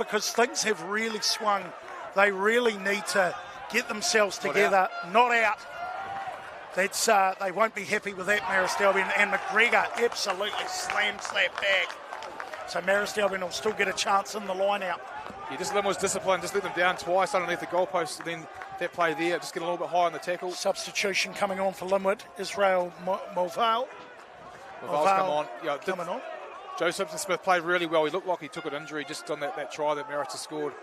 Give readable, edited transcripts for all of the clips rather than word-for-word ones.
because things have really swung. They really need to get themselves together. Not out. That's they won't be happy with that, Marist Albion. And McGregor absolutely slams that back. So Marist Albion will still get a chance in the line-out. Yeah, just Lynwood's discipline, just let them down twice underneath the goalpost, and then that play there, just get a little bit high on the tackle. Substitution coming on for Lynwood, Israel Mulvale. Mulvale's come on. Yeah, coming on. Joe Simpson-Smith played really well. He looked like he took an injury just on that try that Marist has scored.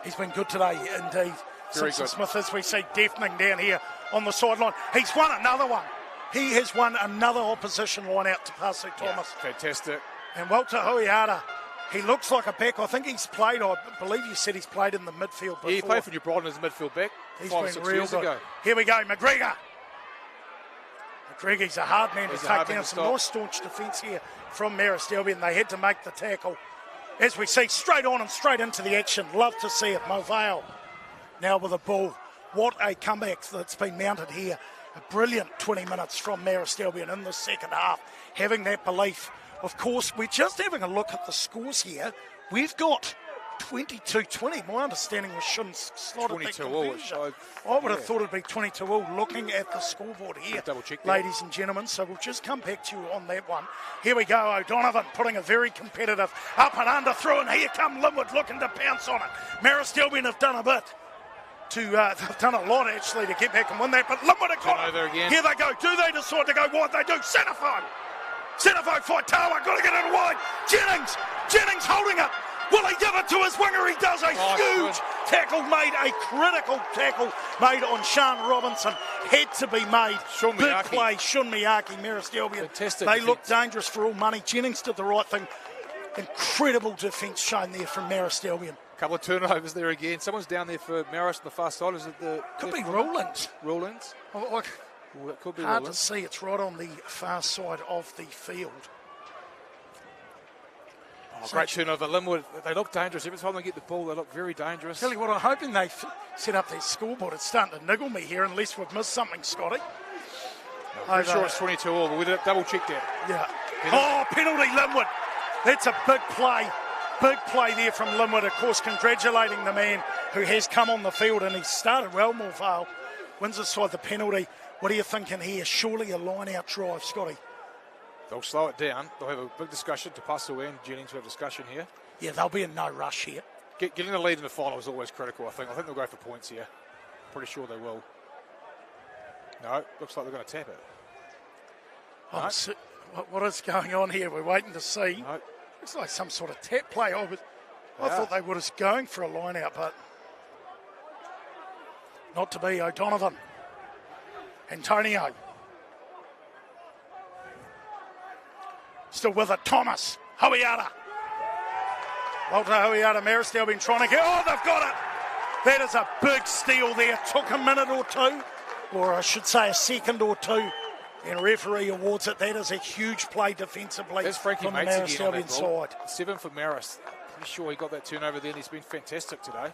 He's been good today, indeed. Very Simpson-Smith, as we see, deafening down here on the sideline. He's won another one. He has won another opposition line out to Bascik Thomas. Fantastic. And Walter Huiara, he looks like a back. I think he's played, I believe you said he's played in the midfield before. Yeah, he played for New Brighton as a midfield back 5 or 6 years ago. Here we go, McGregor. McGregor's a hard man to take down. Some nice staunch defence here from Marist Albion. They had to make the tackle. As we see, straight on and straight into the action. Love to see it. Mulvale now with a ball. What a comeback that's been mounted here. A brilliant 20 minutes from Marist Albion in the second half. Having that belief. Of course, we're just having a look at the scores here. We've got 22-20. My understanding was shouldn't slot at that conversion. I would have thought it'd be 22-all looking at the scoreboard here, ladies and gentlemen. So we'll just come back to you on that one. Here we go, O'Donovan putting a very competitive up and under through, and here come Lynwood looking to pounce on it. Marist Albion have done a bit. They've done a lot actually to get back and win that, but Lynwood have got it. Here they go. Do they decide to go wide? They do. Centrefold fight, Tawa, got to get it wide. Jennings holding it. Will he give it to his winger? He does. A huge tackle made, a critical tackle made on Sean Robinson. Had to be made. Big play, Shun Miyake, Marist Albion. They look dangerous for all money. Jennings did the right thing. Incredible defence shown there from Marist Albion. Couple of turnovers there again. Someone's down there for Marist on the far side. Is it the... Could be Rawlins. That could be hard to see. It's right on the far side of the field. Great turnover. Lynwood, they look dangerous. Every time they get the ball, they look very dangerous. Tell you what, I'm hoping they set up their scoreboard. It's starting to niggle me here, unless we've missed something, Scotty. I'm sure it's 22-all, but we'll double check that. Yeah. Penalty, Lynwood. That's a big play. Big play there from Lynwood, of course, congratulating the man who has come on the field, and he started well, Mulvale. Wins aside the penalty. What are you thinking here? Surely a line-out drive, Scotty. They'll slow it down. They'll have a big discussion. To pass away and Jennings will have a discussion here. Yeah, they'll be in no rush here. Getting the lead in the final is always critical, I think. I think they'll go for points here. Pretty sure they will. No, looks like they're going to tap it. What is going on here? We're waiting to see. No. Looks like some sort of tap play. I thought they were just going for a line-out, but not to be. O'Donovan. Antonio. Still with it. Thomas. Huiara. Walter Huiara. Marist Albion trying to get... Oh, they've got it. That is a big steal there. Took a minute or two, or I should say a second or two, and referee awards it. That is a huge play defensively from the Marist Albion side. 7 for Marist. Pretty sure he got that turnover there, and he's been fantastic today.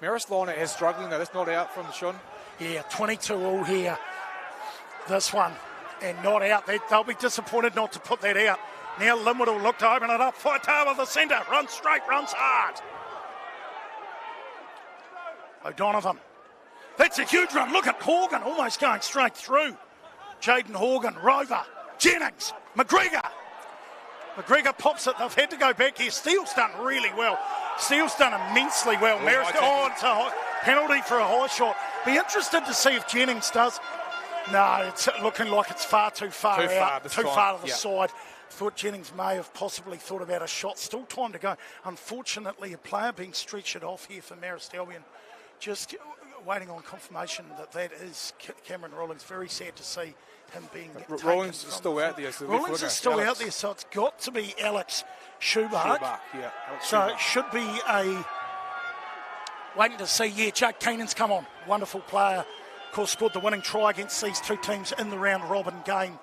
Marist line is struggling though. That's not out from Sean. Yeah, 22-all here. This one. And not out. They'll be disappointed not to put that out. Now Lynwood will look to open it up. Faitau with the centre. Runs straight, runs hard. O'Donovan. That's a huge run. Look at Horgan almost going straight through. Jaden Horgan, Rover, Jennings, McGregor. McGregor pops it. They've had to go back here. Steele's done really well. Steele's done immensely well. It's a penalty for a high shot. Be interested to see if Jennings does. No, it's looking like it's far too far out. Too far to the side. Thought Jennings may have possibly thought about a shot. Still time to go. Unfortunately, a player being stretched off here for Marist Albion. Just waiting on confirmation that is Cameron Rawlins. Very sad to see him being Rawlins is still out there. So Rawlins is still out there, so it's got to be Alex Schubach. So it should be a waiting to see. Yeah, Jake Keenan's come on. Wonderful player. Of course, scored the winning try against these two teams in the round-robin game.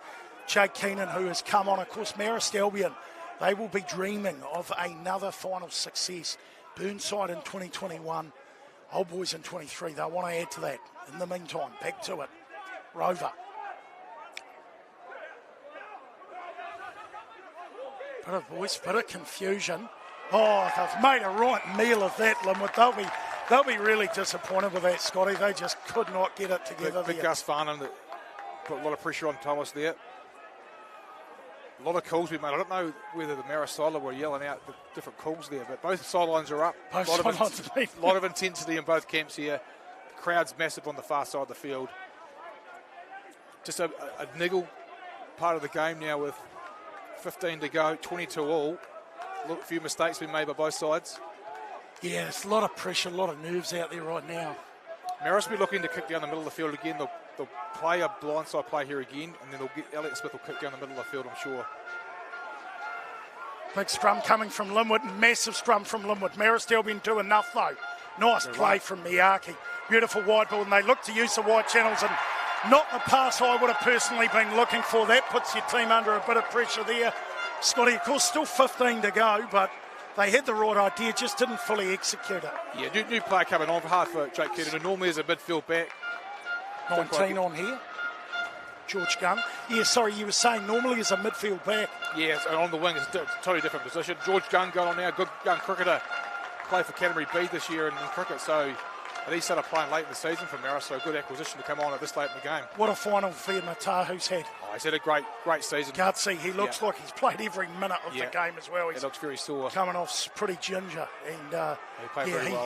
Jake Keenan, who has come on. Of course, Marist Albion, they will be dreaming of another final success. Burnside in 2021. Old Boys in 23. They'll want to add to that. In the meantime, back to it. Rover. Bit of confusion. Oh, they've made a right meal of that, Lynwood. They'll be really disappointed with that, Scotty. They just could not get it together. Big Gus Farnham that put a lot of pressure on Thomas there. A lot of calls we made. I don't know whether the Marisol were yelling out the different calls there, but both sidelines are up. A lot of intensity in both camps here. The crowd's massive on the far side of the field. Just a niggle part of the game now with 15 to go, 22 all. A few mistakes been made by both sides. Yeah, it's a lot of pressure, a lot of nerves out there right now. Maris will be looking to kick down the middle of the field again. They'll play a blindside play here again, and then Elliot Smith will kick down the middle of the field, I'm sure. Big scrum coming from Lynwood, massive scrum from Lynwood. Marisdale been doing enough though. Nice play from Miyake. Beautiful wide ball, and they look to use the wide channels, and not the pass I would have personally been looking for. That puts your team under a bit of pressure there. Scotty, of course, still 15 to go, but they had the right idea, just didn't fully execute it. Yeah, new player coming on, hard for Jake Keaton, who normally is a midfield back. 19 on here. George Gunn. Yeah, sorry, you were saying normally is a midfield back. Yes, and on the wing, it's a totally different position. George Gunn going on now, good young cricketer. Played for Canterbury B this year in cricket, so and he started playing late in the season for Maris, so a good acquisition to come on at this late in the game. What a final for Matahu's had. Oh, he's had a great season. Gutsy, he looks like he's played every minute of the game as well. He looks very sore. Coming off pretty ginger, and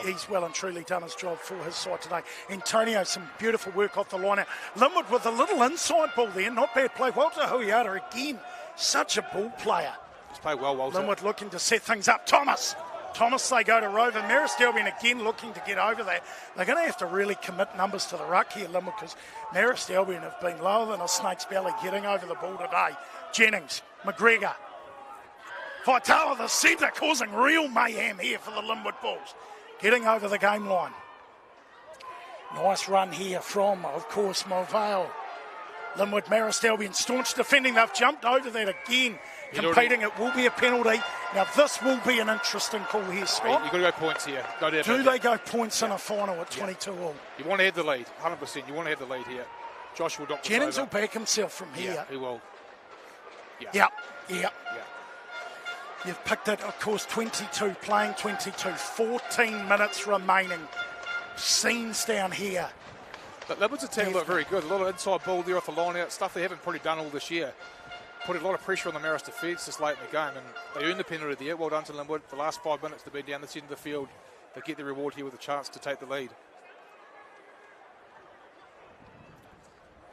he's well and truly done his job for his side today. Antonio, some beautiful work off the line out. Lynwood with a little inside ball there, not bad play. Walter Huiata again, such a ball player. He's played well, Walter. Lynwood looking to set things up. Thomas, they go to Rover. Marisdale again looking to get over that. They're going to have to really commit numbers to the ruck here, Lynwood, because Marisdale have been lower than a snake's belly getting over the ball today. Jennings, McGregor, Vitala, the centre, causing real mayhem here for the Lynwood Bulls. Getting over the game line. Nice run here from, of course, Mulvale. Lynwood, Marisdale staunch defending. They've jumped over that again. Competing, it will be a penalty. Now, this will be an interesting call here, Scott. You've got to go points here. Do they go points in a final at 22 all? You want to have the lead, 100%. You want to have the lead here. Josh will knock this Jennings over. will back himself from here. Yeah, he will. Yeah. You've picked it, of course, 22, playing 22. 14 minutes remaining. Scenes down here. But Lynwood's attack looked very good. A lot of inside ball there off the line out, stuff they haven't probably done all this year. Put a lot of pressure on the Maris defence this late in the game, and they earned the penalty there. Well done to Lynwood. The last 5 minutes to be down the centre of the field, they get the reward here with a chance to take the lead.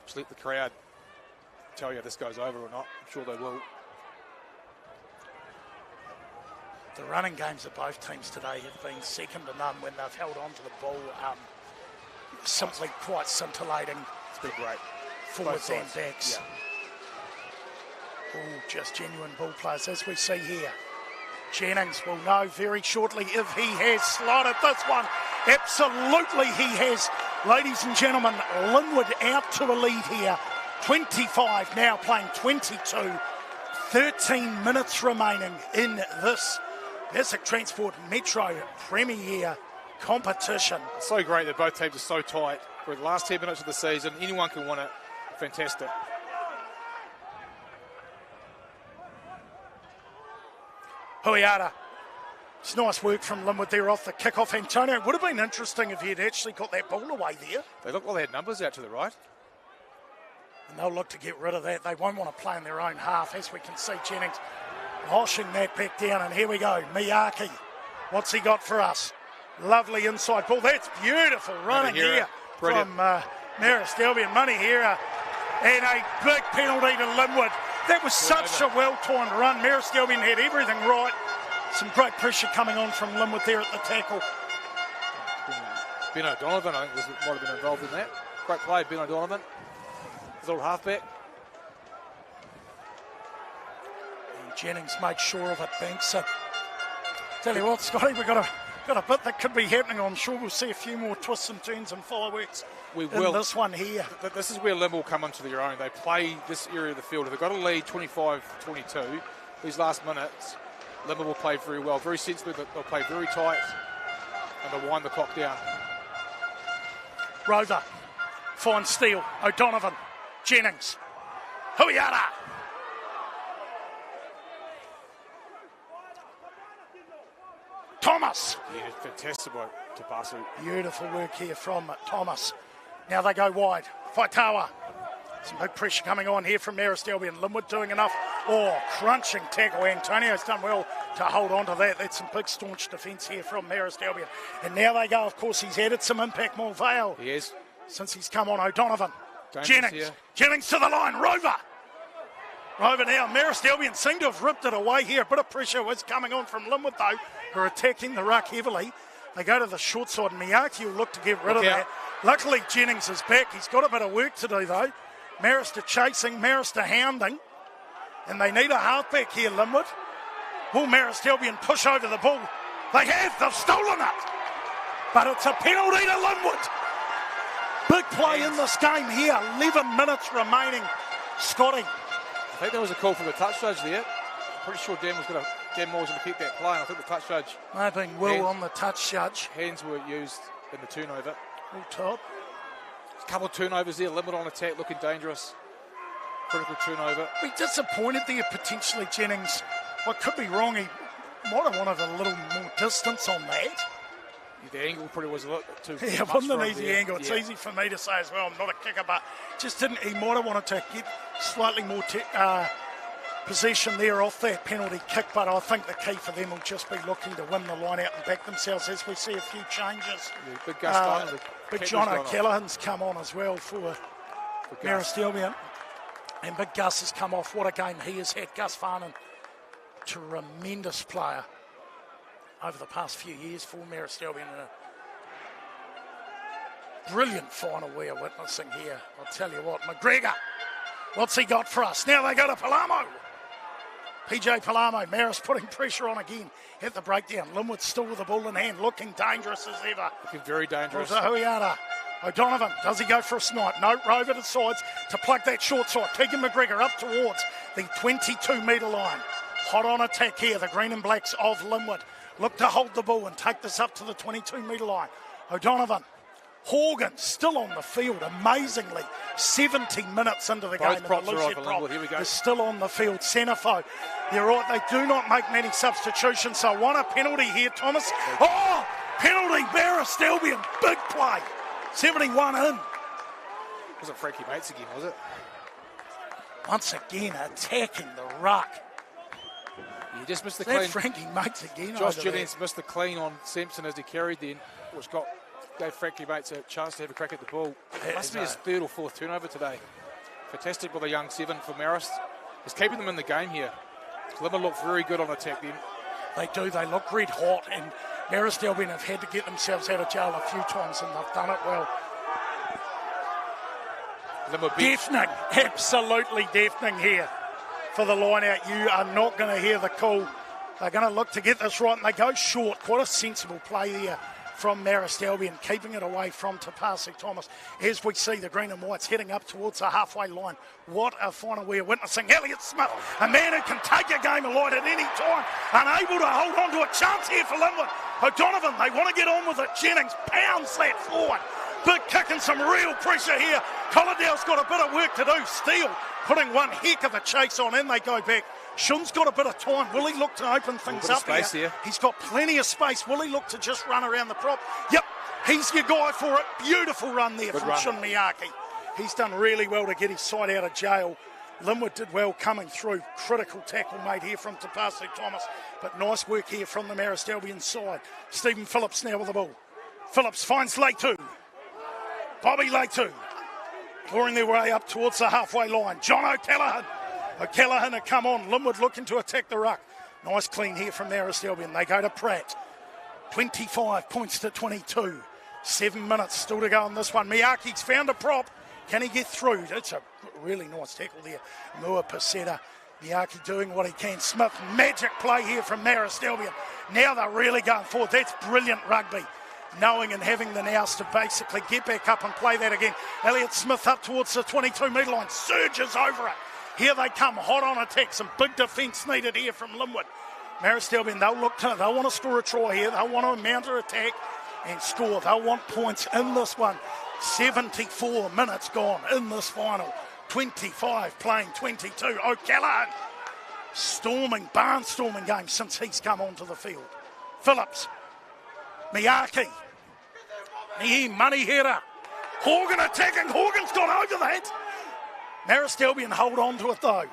Just let the crowd tell you if this goes over or not. I'm sure they will. The running games of both teams today have been second to none when they've held on to the ball. Simply quite scintillating. It's been great. Forwards and backs. Yeah. Oh, just genuine ball players, as we see here. Jennings will know very shortly if he has slotted this one. Absolutely he has. Ladies and gentlemen, Lynwood out to a lead here. 25 now playing 22. 13 minutes remaining in this Bascik Transport Metro Premier competition. It's so great that both teams are so tight. For the last 10 minutes of the season, anyone can win it. Fantastic. Huiata. It's nice work from Lynwood there off the kick-off. Antonio, it would have been interesting if he had actually got that ball away there. They look like they had numbers out to the right. And they'll look to get rid of that. They won't want to play in their own half, as we can see Jennings washing that back down. And here we go, Miyake. What's he got for us? Lovely inside ball. That's beautiful running here from Marisdale and Manihira. And a big penalty to Lynwood. That was such a well-timed run. Marisdale had everything right. Some great pressure coming on from Lynwood there at the tackle. Ben O'Donovan, I think, might have been involved in that. Great play, Ben O'Donovan. His little halfback. And Jennings made sure of it, banks it. Tell you what, Scotty, we've got a bit that could be happening. I'm sure we'll see a few more twists and turns and fireworks in this one here. This is where Lynwood will come into their own. They play this area of the field. If they've got a lead 25-22, these last minutes, Lynwood will play very well, very sensibly. They'll play very tight, and they'll wind the clock down. Rover finds Steele, O'Donovan, Jennings, Huiata. Thomas. Yeah, fantastic work to Bascik. Beautiful work here from Thomas. Now they go wide. Faitawa. Some big pressure coming on here from Marist Albion. Lynwood doing enough. Oh, crunching tackle. Antonio's done well to hold on to that. That's some big staunch defence here from Marist Albion. And now they go, of course, he's added some impact, Mulvale. He is. Since he's come on, O'Donovan. Dangerous Jennings. here. Jennings to the line. Rover now. Marist Albion seem to have ripped it away here. A bit of pressure was coming on from Lynwood, though, who are attacking the ruck heavily. They go to the short side, and Miyake will look to get rid of that. Luckily, Jennings is back. He's got a bit of work to do, though. Marist are chasing, Marist are hounding. And they need a halfback here, Lynwood. Will Marist Albion push over the ball? They've stolen it. But it's a penalty to Lynwood. Big play in this game here. 11 minutes remaining. Scotty. I think there was a call from the touch judge there. Pretty sure Dan Moore was going to keep that play. I think the touch judge. Maybe Will on the touch judge. Hands were used in the turnover. All top. A couple of turnovers there. Lynwood on attack, looking dangerous. Critical turnover. Be disappointed there potentially, Jennings. I could be wrong. He might have wanted a little more distance on that. Yeah, the angle probably was a little too much. Yeah, it wasn't an easy angle. It's easy for me to say as well. I'm not a kicker, but he might have wanted to get slightly more possession there off that penalty kick, but I think the key for them will just be looking to win the line out and back themselves as we see a few changes. Yeah, big Gus Big John O'Callaghan's come on as well for Marist Albion. And Big Gus has come off. What a game he has had. Gus Farnan, tremendous player over the past few years for Marist Albion. A brilliant final we are witnessing here. I'll tell you what, McGregor, what's he got for us? Now they go to Palamo. PJ Palamo, Marist putting pressure on again at the breakdown. Lynwood still with the ball in hand, looking dangerous as ever. Looking very dangerous. Huiara. O'Donovan, does he go for a snipe? No, Rover to sides to plug that short side. Keegan McGregor up towards the 22-metre line. Hot on attack here, the green and blacks of Lynwood. Look to hold the ball and take this up to the 22-metre line. O'Donovan. Horgan still on the field, amazingly. 70 minutes into the game. And the Lucia prop is still on the field. Senefo, they're right, they do not make many substitutions, so want a penalty here, Thomas. Oh, penalty, Marist Albion, big play. 71 in. Was it Frankie Bates again, was it? Once again, attacking the ruck. He just missed the clean. Frankie Bates again. Josh Jennings missed the clean on Sampson as he carried then, which gave Frankie Bates a chance to have a crack at the ball. Must be his third or fourth turnover today. Fantastic with a young 7 for Marist. He's keeping them in the game here. Lynwood look very good on attack then. They do. They look red hot, and Marist Albion have had to get themselves out of jail a few times, and they've done it well. Deafening, absolutely deafening here for the line out. You are not going to hear the call. They're going to look to get this right, and they go short. Quite a sensible play there from Marist Albion, keeping it away from Bascik Thomas. As we see the green and whites heading up towards the halfway line. What a final we are witnessing. Elliott Smith, a man who can take a game alight at any time, unable to hold on to a chance here for Lynwood. O'Donovan, they want to get on with it. Jennings pounds that forward. Big kick and some real pressure here. Collidale's got a bit of work to do. Steele putting one heck of a chase on, and they go back. Shun's got a bit of time. Will he look to open things up here? He's got plenty of space. Will he look to just run around the prop? Yep, he's your guy for it. Beautiful run there from Shun Miyake. He's done really well to get his side out of jail. Lynwood did well coming through. Critical tackle made here from Bascik Thomas. But nice work here from the Marist Albion side. Stephen Phillips now with the ball. Phillips finds Leitu. Bobby Leitu. Pouring their way up towards the halfway line. John O'Callaghan. O'Callaghan had come on. Lynwood looking to attack the ruck. Nice clean here from Marist Albion. They go to Pratt. 25 points to 22. 7 minutes still to go on this one. Miyake's found a prop. Can he get through? It's a really nice tackle there. Mua Paseta. Miyake doing what he can. Smith, magic play here from Marist Albion. Now they're really going forward. That's brilliant rugby. Knowing and having the nous to basically get back up and play that again. Elliott Smith up towards the 22-metre line. Surges over it. Here they come, hot on attack. Some big defence needed here from Lynwood. Marist Albion, they'll want to score a try here. They'll want to mount an attack and score. They'll want points in this one. 74 minutes gone in this final. 25 playing 22. O'Callaghan barnstorming game since he's come onto the field. Phillips Miyake. Money header. Horgan attacking. Horgan's got over that. Marist Albion hold on to it though.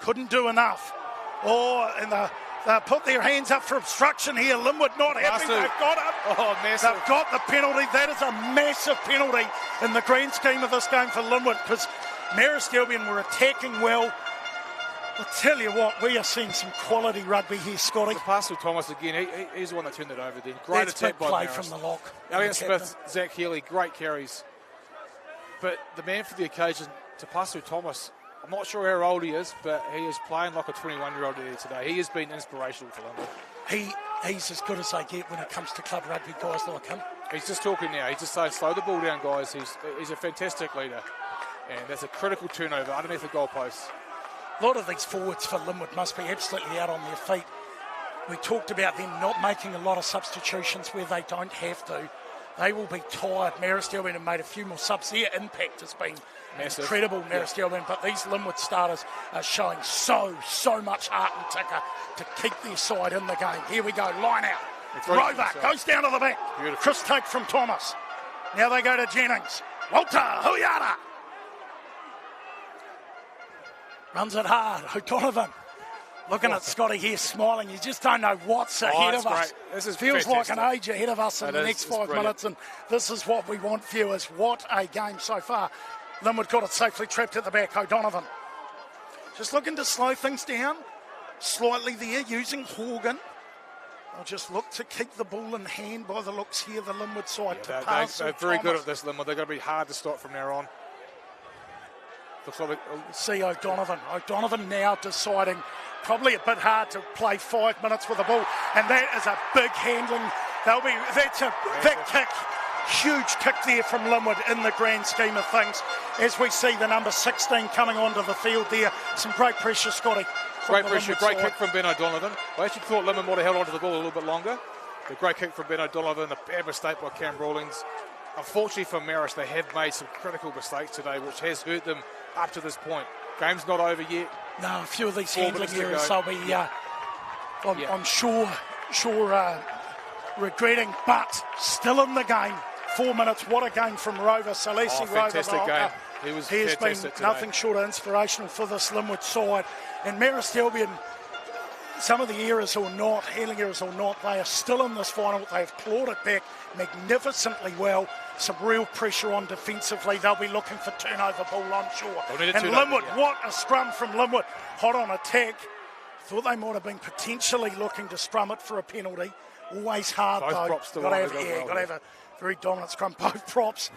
Couldn't do enough. And they put their hands up for obstruction here. Lynwood not happy. They've got it. Oh, massive. They've got the penalty. That is a massive penalty in the grand scheme of this game for Lynwood, because Marist Albion were attacking well. I'll tell you what, we are seeing some quality rugby here, Scotty. The pass to Thomas again, he's the one that turned it over then. Great attack by play Marist. from the lock. Elliot Smith, Zach Healy, great carries. But the man for the occasion, Tapasu Thomas, I'm not sure how old he is, but he is playing like a 21-year-old here today. He has been inspirational for Lynwood. He's as good as they get when it comes to club rugby, guys like him. He's just talking now. He's just saying, slow the ball down, guys. He's a fantastic leader. And that's a critical turnover underneath the goalposts. A lot of these forwards for Lynwood must be absolutely out on their feet. We talked about them not making a lot of substitutions where they don't have to. They will be tired. Marist Albion have made a few more subs. Their impact has been massive. Incredible, Marist Albion. But these Lynwood starters are showing so much heart and ticker to keep their side in the game. Here we go, line out. Rover goes down to the back. Beautiful. Chris take from Thomas. Now they go to Jennings. Walter Huiara. Runs it hard. O'Donovan. Looking at Scotty here smiling. You just don't know what's ahead of us. This is feels fantastic. like an age ahead of us in the next 5 minutes, and this is what we want, viewers. What a game so far. Lynwood got it safely trapped at the back. O'Donovan just looking to slow things down slightly there, using Horgan. They'll just look to keep the ball in hand by the looks here, the Lynwood side. They're very good at this, Lynwood. They're going to be hard to stop from now on. See O'Donovan. O'Donovan now deciding probably a bit hard to play 5 minutes with the ball, and that is a big handling. That kick, huge kick there from Lynwood in the grand scheme of things. As we see the number 16 coming onto the field there, some great pressure, Scotty. Great pressure, great kick from Ben O'Donovan. I actually thought Lynwood might have held onto the ball a little bit longer. The great kick from Ben O'Donovan, a bad mistake by Cam Rawlings. Unfortunately for Marist, they have made some critical mistakes today, which has hurt them up to this point. Game's not over yet. No, a few of these handling areas they'll be, I'm sure regretting, but still in the game. 4 minutes, what a game from Rover. Salesi Rover. Fantastic game. He has been nothing short of inspirational for this Lynwood side. And Marist Albion, some of the errors or not, handling errors or not, they are still in this final. They've clawed it back magnificently well. Some real pressure on defensively. They'll be looking for turnover ball, I'm sure. And Lynwood, what a scrum from Lynwood. Hot on attack. Thought they might have been potentially looking to scrum it for a penalty. Always hard, though. Got to have a very dominant scrum. Both props,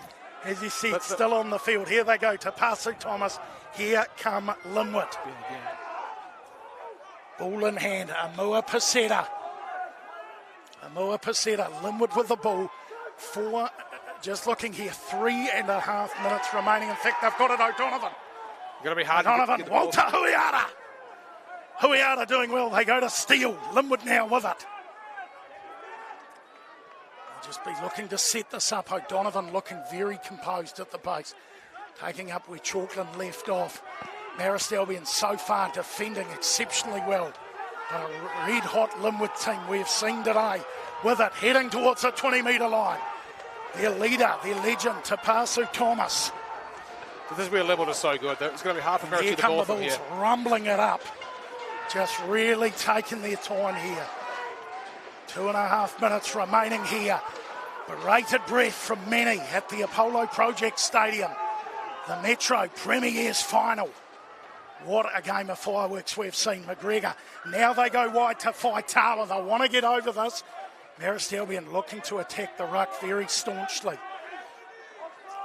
as you said, still on the field. Here they go to Pasu Thomas. Here come Lynwood. Ball in hand. Amua Paseta. Lynwood with the ball. Just looking here, 3.5 minutes remaining. In fact, they've got it, O'Donovan. Going to be hard O'Donovan, to get Walter Huiara. Huiara doing well. They go to Steele. Lynwood now with it. They'll just be looking to set this up. O'Donovan looking very composed at the base. Taking up where Chalkland left off. Marist Albion so far defending exceptionally well. But a red-hot Lynwood team we've seen today with it, heading towards the 20-metre line. Their leader, their legend, Tapasu Thomas. This is where Lynwood is so good. It's going to be hard for Marist to get the ball from here. Rumbling it up. Just really taking their time here. 2.5 minutes remaining here. Berated breath from many at the Apollo Project Stadium. The Metro Premier's final. What a game of fireworks we've seen. McGregor. Now they go wide to Faitala. They want to get over this. Marist Albion looking to attack the ruck very staunchly.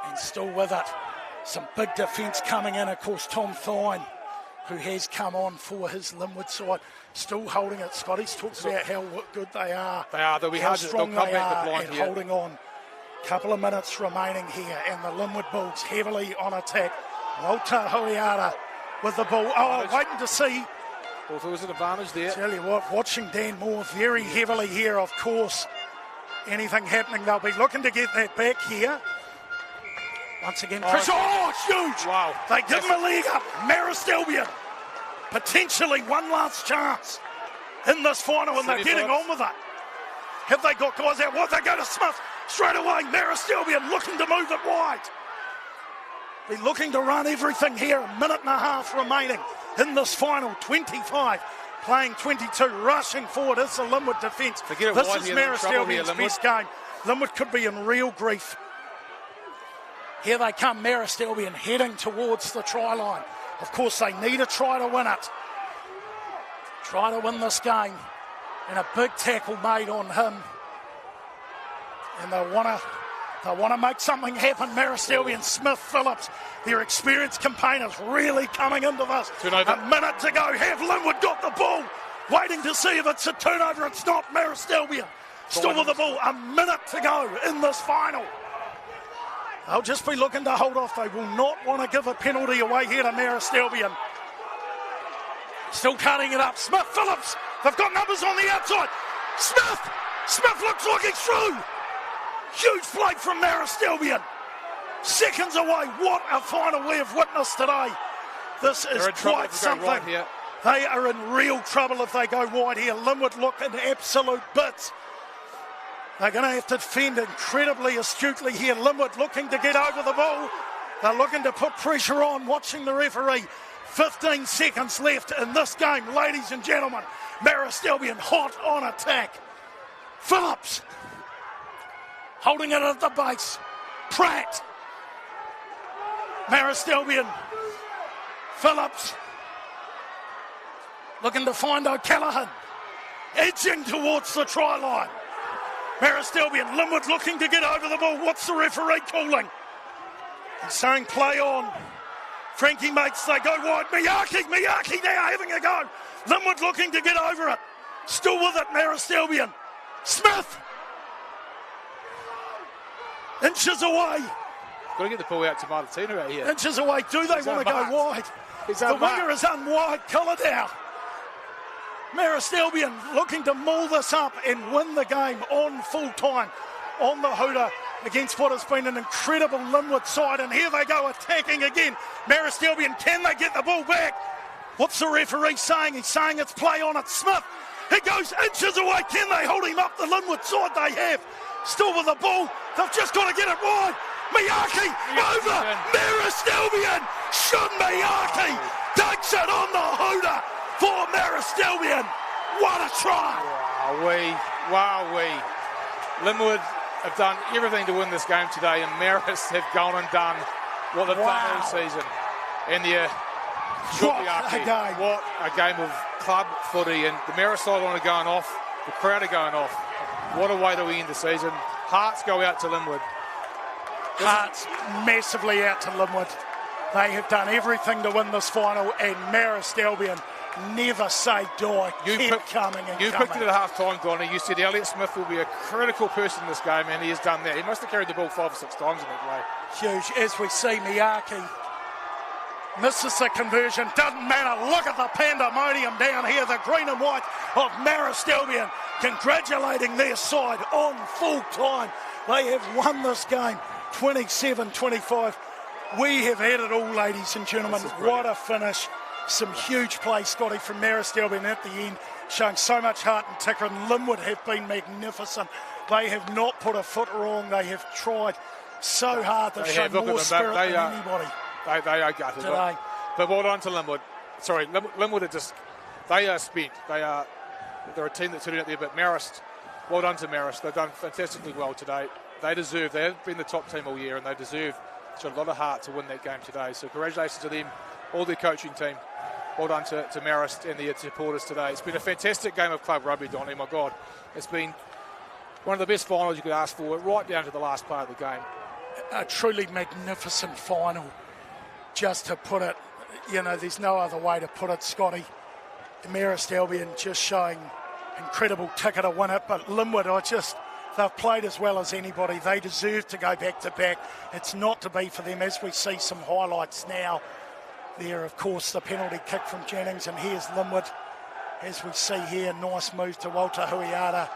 And still with it. Some big defence coming in. Of course, Tom Thine, who has come on for his Lynwood side. Still holding it. Scotty's talked about how good they are. They'll be hard to come back the blind and here. Holding on. Couple of minutes remaining here. And the Lynwood Bulls heavily on attack. Walter Huiara with the ball. Oh, waiting to see. Well, there was an advantage there. Tell you what, watching Dan Moore very heavily here, of course. Anything happening, they'll be looking to get that back here. Once again, Chris. Oh, huge! Wow. They give him a leg up. Marist Albion. Potentially one last chance in this final, and they're getting on with it. Have they got guys out wide? They go to Smith straight away. Marist Albion looking to move it wide. They're looking to run everything here. A minute and a half remaining in this final. 25 playing 22, rushing forward is the Lynwood defence. This is Marist Albion's best game. Lynwood could be in real grief. Here they come, Marist Albion heading towards the try line. Of course, they need a try to win it. Try to win this game. And a big tackle made on him. And they want to make something happen. Marist Albion, Smith, Phillips, their experienced campaigners really coming into this. Turnover. A minute to go. Have Lynwood got the ball? Waiting to see if it's a turnover. It's not. Marist Albion still with the ball. A minute to go in this final. They'll just be looking to hold off. They will not want to give a penalty away here to Marist Albion. Still cutting it up. Smith, Phillips. They've got numbers on the outside. Smith looks like he's through. Huge play from Marist Albion. Seconds away. What a final we have witnessed today. This is quite something. Right here. They are in real trouble if they go wide here. Lynwood look in absolute bits. They're going to have to defend incredibly astutely here. Lynwood looking to get over the ball. They're looking to put pressure on, watching the referee. 15 seconds left in this game, ladies and gentlemen. Marist Albion hot on attack. Phillips holding it at the base. Pratt. Marist Albion. Phillips looking to find O'Callaghan. Edging towards the try line. Marist Albion, Lynwood looking to get over the ball. What's the referee calling? He's saying play on. Frankie makes, they go wide. Miyake now having a go. Lynwood looking to get over it. Still with it, Marist Albion. Smith. Inches away. Got to get the ball out to Martino out here. Inches away. Do they want to go wide? The winger is unwide. Colladale. Marist Albion looking to maul this up and win the game on full time on the hooter against what has been an incredible Lynwood side. And here they go attacking again. Marist Albion, can they get the ball back? What's the referee saying? He's saying it's play on it. Smith, he goes inches away. Can they hold him up? The Lynwood side they have. Still with the ball. They've just got to get it wide. Miyake over. Marist Albion. Shun Miyake takes it on the hooter for Marist Albion. What a try. Wow. Lynwood have done everything to win this game today, and Marist have gone and done what they've done all season. And what a game of club footy. And the Marist side are going off. The crowd are going off. What a way to end the season. Hearts go out to Lynwood. Hearts massively out to Lynwood. They have done everything to win this final, and Marist Albion never say die. You picked it at half-time, Donnie. You said Elliot Smith will be a critical person in this game, and he has done that. He must have carried the ball 5 or 6 times in that way. Huge. As we see, Miyake misses the conversion. Doesn't matter. Look at the pandemonium down here. The green and white of Marist Albion congratulating their side on full time. They have won this game 27-25. We have had it all, ladies and gentlemen. What a finish. Some huge play, Scotty, from Marist Albion at the end, showing so much heart and ticker. And Lynwood have been magnificent. They have not put a foot wrong. They have tried so hard. They've shown more spirit than anybody. They are gutted today. But well done to Lynwood. Sorry, Lynwood are just, they are spent. They're a team that's sitting out there. But Marist, well done to Marist. They've done fantastically well today. They have been the top team all year, and they deserve a lot of heart to win that game today. So congratulations to them, all their coaching team. Well done to Marist and their supporters today. It's been a fantastic game of club rugby, Donnie, my God. It's been one of the best finals you could ask for, right down to the last part of the game. A truly magnificent final, just to put it, there's no other way to put it, Scotty. Marist Albion just showing incredible ticker to win it, but Lynwood, they've played as well as anybody. They deserve to go back to back. It's not to be for them, as we see some highlights now. There, of course, the penalty kick from Jennings, and here's Lynwood. As we see here, nice move to Walter Huiara,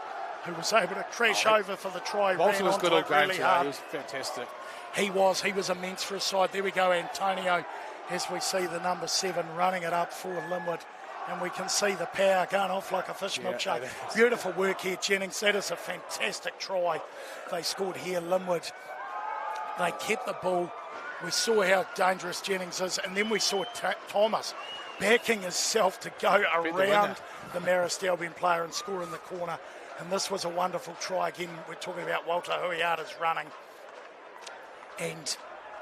who was able to crash over for the try. Walter was good all game really today. hard. He was fantastic. He was immense for his side. There we go, Antonio, as we see the number 7 running it up for Lynwood. and we can see the power going off like a fish milkshake. Beautiful work here, Jennings. That is a fantastic try they scored here, Lynwood. They kept the ball. We saw how dangerous Jennings is, and then we saw Thomas backing himself to go around the Marist Albion player and score in the corner. And this was a wonderful try. Again, we're talking about Walter Huiata's running. And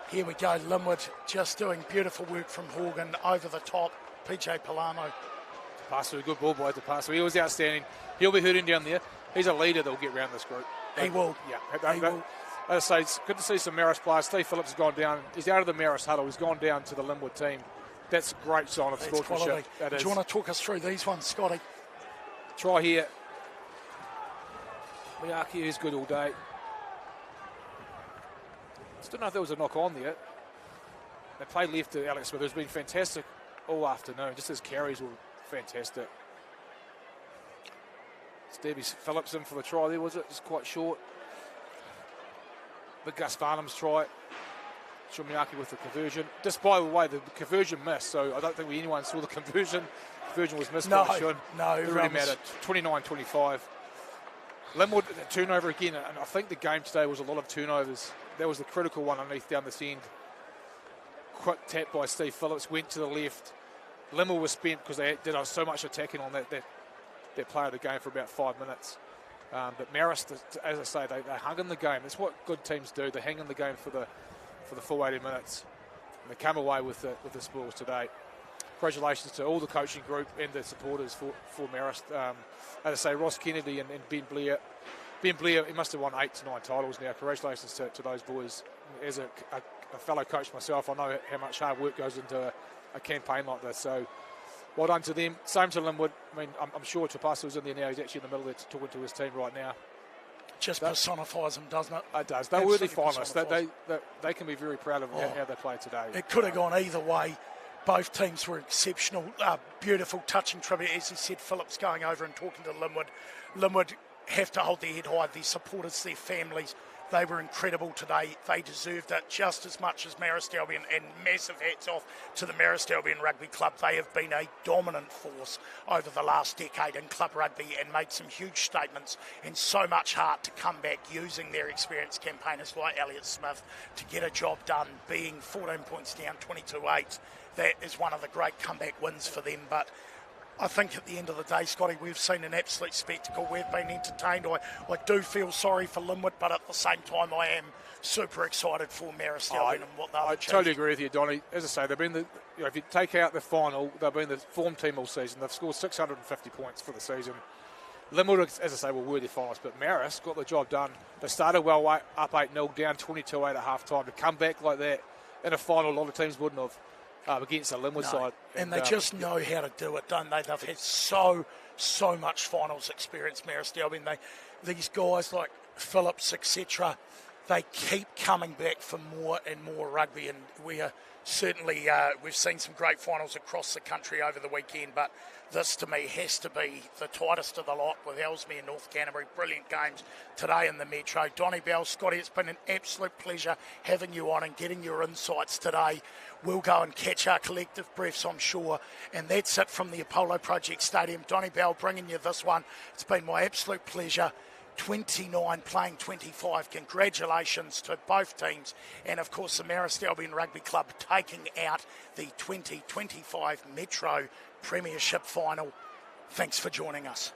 here we go, Lynwood just doing beautiful work from Horgan over the top. PJ Palamo. Pass through, good ball by the pass. He was outstanding. He'll be hurting down there. He's a leader that will get around this group. He will. Yeah, he will. As I say, it's good to see some Marist players. Steve Phillips has gone down. He's out of the Marist huddle. He's gone down to the Lynwood team. That's a great sign of sportsmanship. Do you want to talk us through these ones, Scotty? Try here. Miyake is good all day. Still don't know if there was a knock on there. They played left to Alex Smith, who's been fantastic all afternoon. Just his carries were fantastic. Stevie Phillips in for the try there, was it? Just quite short. But Gus Farnham's try. Miyake with the conversion. Just by the way, the conversion missed, so I don't think anyone saw the conversion. Conversion was missed by Shun. No, it really mattered. 29-25. Lynwood turnover again, and I think the game today was a lot of turnovers. That was the critical one underneath down this end. Quick tap by Steve Phillips, went to the left. Lynwood was spent because they did so much attacking on that player of the game for about 5 minutes. But Marist, as I say, they hung in the game. That's what good teams do. They hang in the game for the full 80 minutes. And they come away with the spoils today. Congratulations to all the coaching group and the supporters for Marist. As I say, Ross Kennedy and Ben Blair. Ben Blair, he must have won 8 to 9 titles now. Congratulations to those boys. As a fellow coach myself, I know how much hard work goes into a campaign like this. So well done to them. Same to Lynwood. I mean, I'm sure Tapasu's in there now. He's actually in the middle there talking to his team right now. Just personifies them, doesn't it? It does. They're worthy finalists. They can be very proud of how they play today. It could have gone either way. Both teams were exceptional. Beautiful, touching tribute. As he said, Phillips going over and talking to Lynwood. Lynwood have to hold their head high. Their supporters, their families, they were incredible today. They deserved it just as much as Marist Albion, and massive hats off to the Marist Albion Rugby Club. They have been a dominant force over the last decade in club rugby and made some huge statements and so much heart to come back using their experienced campaigners like Elliot Smith to get a job done, being 14 points down, 22-8. That is one of the great comeback wins for them. But I think at the end of the day, Scotty, we've seen an absolute spectacle. We've been entertained. I do feel sorry for Lynwood, but at the same time, I am super excited for Marist Albion and what they've achieved. I totally agree with you, Donnie. As I say, they've been if you take out the final, they've been the form team all season. They've scored 650 points for the season. Lynwood, as I say, were worthy finalists, but Marist got the job done. They started well up 8-0, down 22-8 at half time. To come back like that in a final, a lot of teams wouldn't have. Against the Lynwood side. And they just know how to do it, don't they? They've had so much finals experience, Marist Albion. These guys like Phillips, etc., they keep coming back for more and more rugby, and we are certainly, we've seen some great finals across the country over the weekend, but this to me has to be the tightest of the lot with Ellesmere and North Canterbury. Brilliant games today in the Metro. Donnie Bell, Scotty, it's been an absolute pleasure having you on and getting your insights today. We'll go and catch our collective breaths, I'm sure. And that's it from the Apollo Project Stadium. Donnie Bell bringing you this one. It's been my absolute pleasure. 29 playing 25. Congratulations to both teams. And, of course, the Marist Albion Rugby Club taking out the 2025 Metro Premiership Final. Thanks for joining us.